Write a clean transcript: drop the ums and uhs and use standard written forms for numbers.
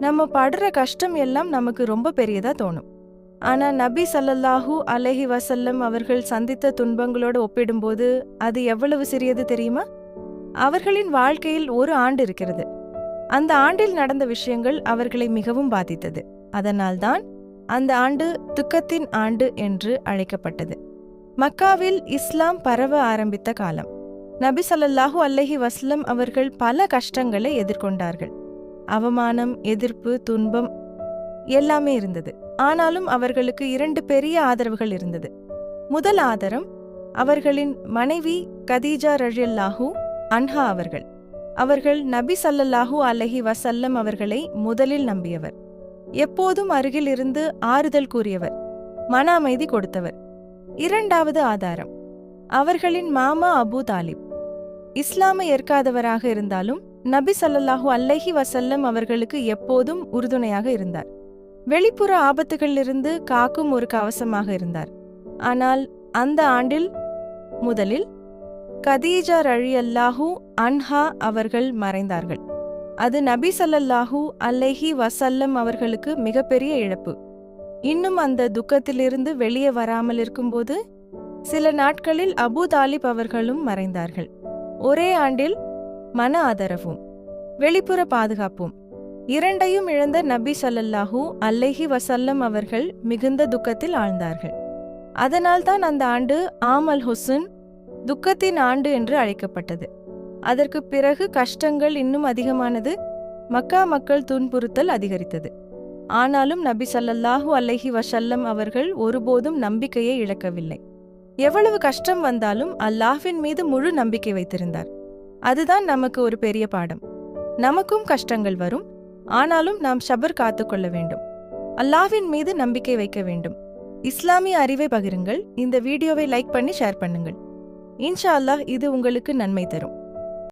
நம்ம படுற கஷ்டம் எல்லாம் நமக்கு ரொம்ப பெரியதா தோணும். ஆனா நபி ஸல்லல்லாஹு அலைஹி வஸல்லம் அவர்கள் சந்தித்த துன்பங்களோடு ஒப்பிடும்போது அது எவ்வளவு சிறியது தெரியுமா? அவர்களின் வாழ்க்கையில் ஒரு ஆண்டு இருக்கிறது. அந்த ஆண்டில் நடந்த விஷயங்கள் அவர்களை மிகவும் பாதித்தது. அதனால்தான் அந்த ஆண்டு துக்கத்தின் ஆண்டு என்று அழைக்கப்பட்டது. மக்காவில் இஸ்லாம் பரவ ஆரம்பித்த காலம். நபி ஸல்லல்லாஹு அலைஹி வஸல்லம் அவர்கள் பல கஷ்டங்களை எதிர்கொண்டார்கள். அவமானம், எதிர்ப்பு, துன்பம் எல்லாமே இருந்தது. ஆனாலும் அவர்களுக்கு 2 பெரிய ஆதரவுகள் இருந்தது. முதல் ஆதரம் அவர்களின் மனைவி கதீஜா ரலியல்லாஹு அன்ஹா அவர்கள். அவர்கள் நபி ஸல்லல்லாஹு அலைஹி வஸல்லம் அவர்களை முதலில் நம்பியவர். எப்போதும் அருகில் இருந்து ஆறுதல் கூறியவர், மன அமைதி கொடுத்தவர். இரண்டாவது ஆதாரம் அவர்களின் மாமா அபூ தாலிப். இஸ்லாமை ஏற்காதவராக இருந்தாலும் நபி ஸல்லல்லாஹு அலைஹி வஸல்லம் அவர்களுக்கு எப்போதும் உறுதுணையாக இருந்தார். வெளிப்புற ஆபத்துகளிலிருந்து காக்கும் ஒரு கவசமாக இருந்தார். ஆனால் அந்த ஆண்டில் முதலில் கதீஜா ரலியல்லாஹு அன்ஹா அவர்கள் மறைந்தார்கள். அது நபி ஸல்லல்லாஹு அலைஹி வஸல்லம் அவர்களுக்கு மிகப்பெரிய இழப்பு. இன்னும் அந்த துக்கத்திலிருந்து வெளியே வராமல் இருக்கும்போது சில நாட்களில் அபூ தாலிப் அவர்களும் மறைந்தார்கள். ஒரே ஆண்டில் மன ஆதரவும் வெளிப்புற பாதுகாப்பும் இரண்டையும் இழந்த நபி ஸல்லல்லாஹு அலைஹி வஸல்லம் அவர்கள் மிகுந்த துக்கத்தில் ஆழ்ந்தார்கள். அதனால்தான் அந்த ஆண்டு ஆம் அல் ஹுஸ்ன், துக்கத்தின் ஆண்டு என்று அழைக்கப்பட்டது. அதற்கு பிறகு கஷ்டங்கள் இன்னும் அதிகமானது. மக்கா மக்கள் துன்புறுத்தல் அதிகரித்தது. ஆனாலும் நபி ஸல்லல்லாஹு அலைஹி வஸல்லம் அவர்கள் ஒருபோதும் நம்பிக்கையை இழக்கவில்லை. எவ்வளவு கஷ்டம் வந்தாலும் அல்லாஹ்வின் மீது முழு நம்பிக்கை வைத்திருந்தார். அதுதான் நமக்கு ஒரு பெரிய பாடம். நமக்கும் கஷ்டங்கள் வரும், ஆனாலும் நாம் ஸபர் காத்துக்கொள்ள வேண்டும். அல்லாஹ்வின் மீது நம்பிக்கை வைக்க வேண்டும். இஸ்லாமிய அறிவை பகிருங்கள். இந்த வீடியோவை லைக் பண்ணி ஷேர் பண்ணுங்கள். இன்ஷா அல்லாஹ் இது உங்களுக்கு நன்மை தரும்.